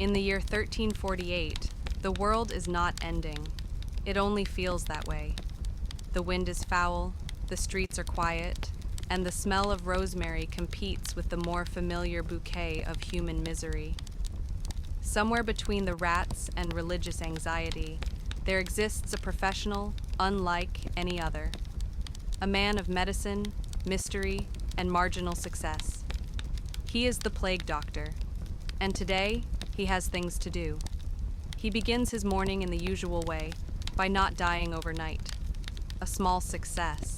In the year 1348, the world is not ending. It only feels that way. The wind is foul, the streets are quiet, and the smell of rosemary competes with the more familiar bouquet of human misery. Somewhere between the rats and religious anxiety, there exists a professional unlike any other. A man of medicine, mystery, and marginal success. He is the plague doctor, and today he has things to do. He begins his morning in the usual way, by not dying overnight. A small success.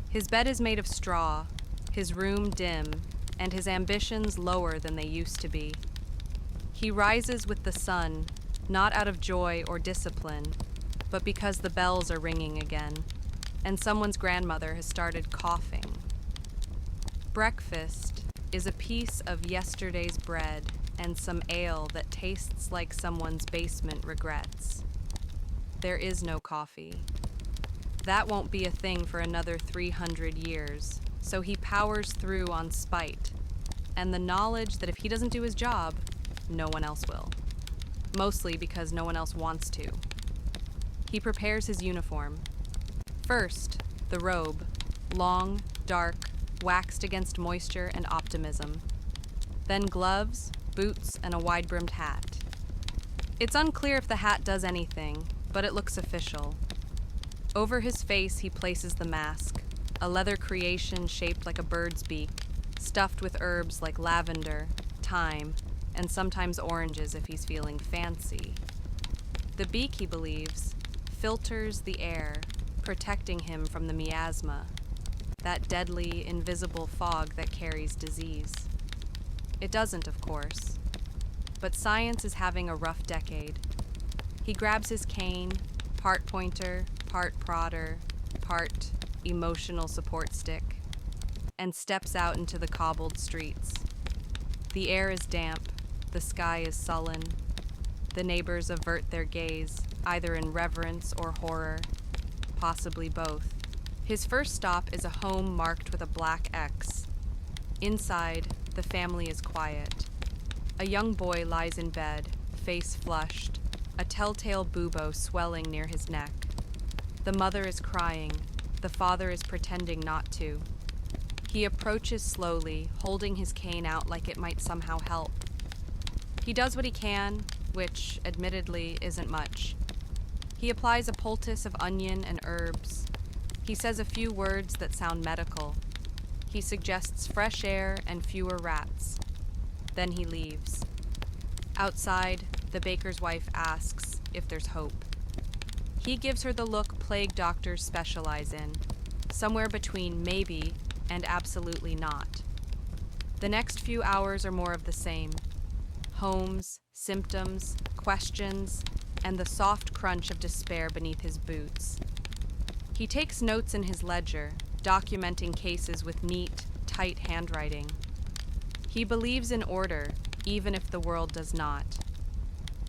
His bed is made of straw, his room dim, and his ambitions lower than they used to be. He rises with the sun, not out of joy or discipline, but because the bells are ringing again, and someone's grandmother has started coughing. Breakfast is a piece of yesterday's bread and some ale that tastes like someone's basement regrets. There is no coffee. That won't be a thing for another 300 years, so he powers through on spite, and the knowledge that if he doesn't do his job, no one else will. Mostly because no one else wants to. He prepares his uniform. First, the robe, long, dark, waxed against moisture and optimism. Then gloves, boots, and a wide-brimmed hat. It's unclear if the hat does anything, but it looks official. Over his face he places the mask, a leather creation shaped like a bird's beak, stuffed with herbs like lavender, thyme, and sometimes oranges if he's feeling fancy. The beak, he believes, filters the air, protecting him from the miasma, that deadly, invisible fog that carries disease. It doesn't, of course, but science is having a rough decade. He grabs his cane, part pointer, part prodder, part emotional support stick, and steps out into the cobbled streets. The air is damp, the sky is sullen. The neighbors avert their gaze, either in reverence or horror, possibly both. His first stop is a home marked with a black X. Inside, the family is quiet. A young boy lies in bed, face flushed, a telltale bubo swelling near his neck. The mother is crying. The father is pretending not to. He approaches slowly, holding his cane out like it might somehow help. He does what he can, which, admittedly, isn't much. He applies a poultice of onion and herbs. He says a few words that sound medical. He suggests fresh air and fewer rats. Then he leaves. Outside, the baker's wife asks if there's hope. He gives her the look plague doctors specialize in, somewhere between maybe and absolutely not. The next few hours are more of the same. Homes, symptoms, questions, and the soft crunch of despair beneath his boots. He takes notes in his ledger, documenting cases with neat, tight handwriting. He believes in order, even if the world does not.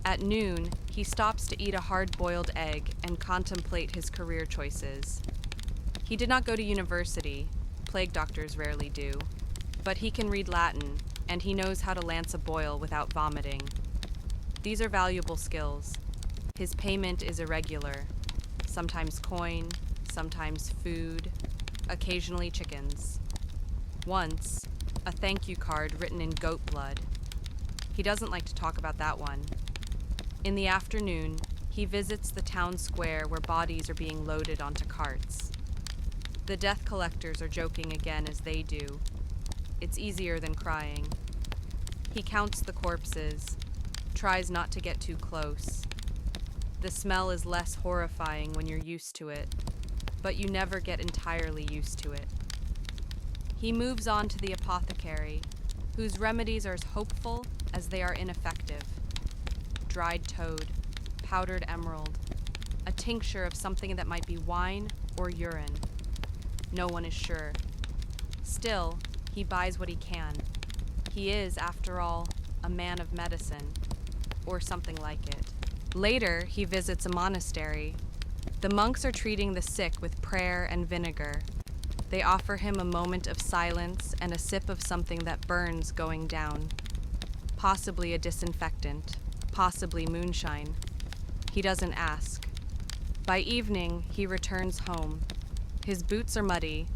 At noon, he stops to eat a hard-boiled egg and contemplate his career choices. He did not go to university, plague doctors rarely do, but he can read Latin, and he knows how to lance a boil without vomiting. These are valuable skills. His payment is irregular, sometimes coin, sometimes food, occasionally chickens. Once, a thank you card written in goat blood. He doesn't like to talk about that one. In the afternoon, he visits the town square where bodies are being loaded onto carts. The death collectors are joking again as they do. It's easier than crying. He counts the corpses, tries not to get too close. The smell is less horrifying when you're used to it, but you never get entirely used to it. He moves on to the apothecary, whose remedies are as hopeful as they are ineffective. Dried toad, powdered emerald, a tincture of something that might be wine or urine. No one is sure. Still, he buys what he can. He is, after all, a man of medicine, or something like it. Later, he visits a monastery. The monks are treating the sick with prayer and vinegar. They offer him a moment of silence and a sip of something that burns going down. possibly a disinfectant, possibly moonshine. He doesn't ask. By evening, he returns home. His boots are muddy.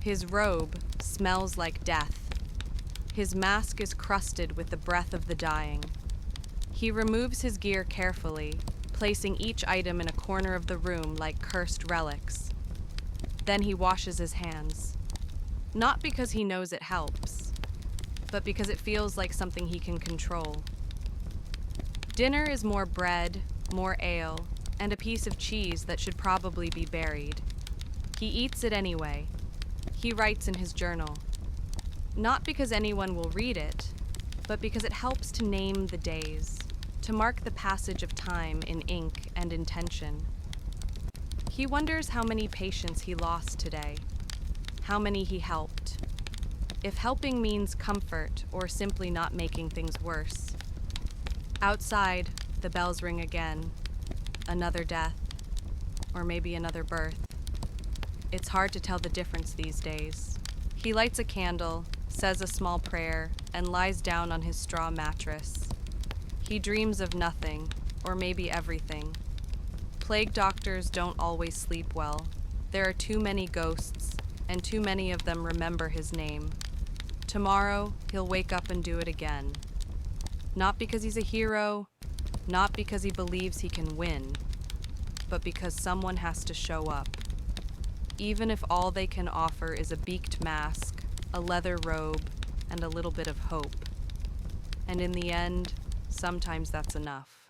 His robe smells like death. His mask is crusted with the breath of the dying. He removes his gear carefully, placing each item in a corner of the room like cursed relics. Then he washes his hands. Not because he knows it helps, but because it feels like something he can control. Dinner is more bread, more ale, and a piece of cheese that should probably be buried. He eats it anyway. He writes in his journal. Not because anyone will read it, but because it helps to name the days, to mark the passage of time in ink and intention. He wonders how many patients he lost today, how many he helped, if helping means comfort or simply not making things worse. Outside, the bells ring again. Another death, or maybe another birth. It's hard to tell the difference these days. He lights a candle, says a small prayer, and lies down on his straw mattress. He dreams of nothing, or maybe everything. Plague doctors don't always sleep well. There are too many ghosts, and too many of them remember his name. Tomorrow, he'll wake up and do it again. Not because he's a hero, not because he believes he can win, but because someone has to show up. Even if all they can offer is a beaked mask, a leather robe, and a little bit of hope. And in the end, sometimes that's enough.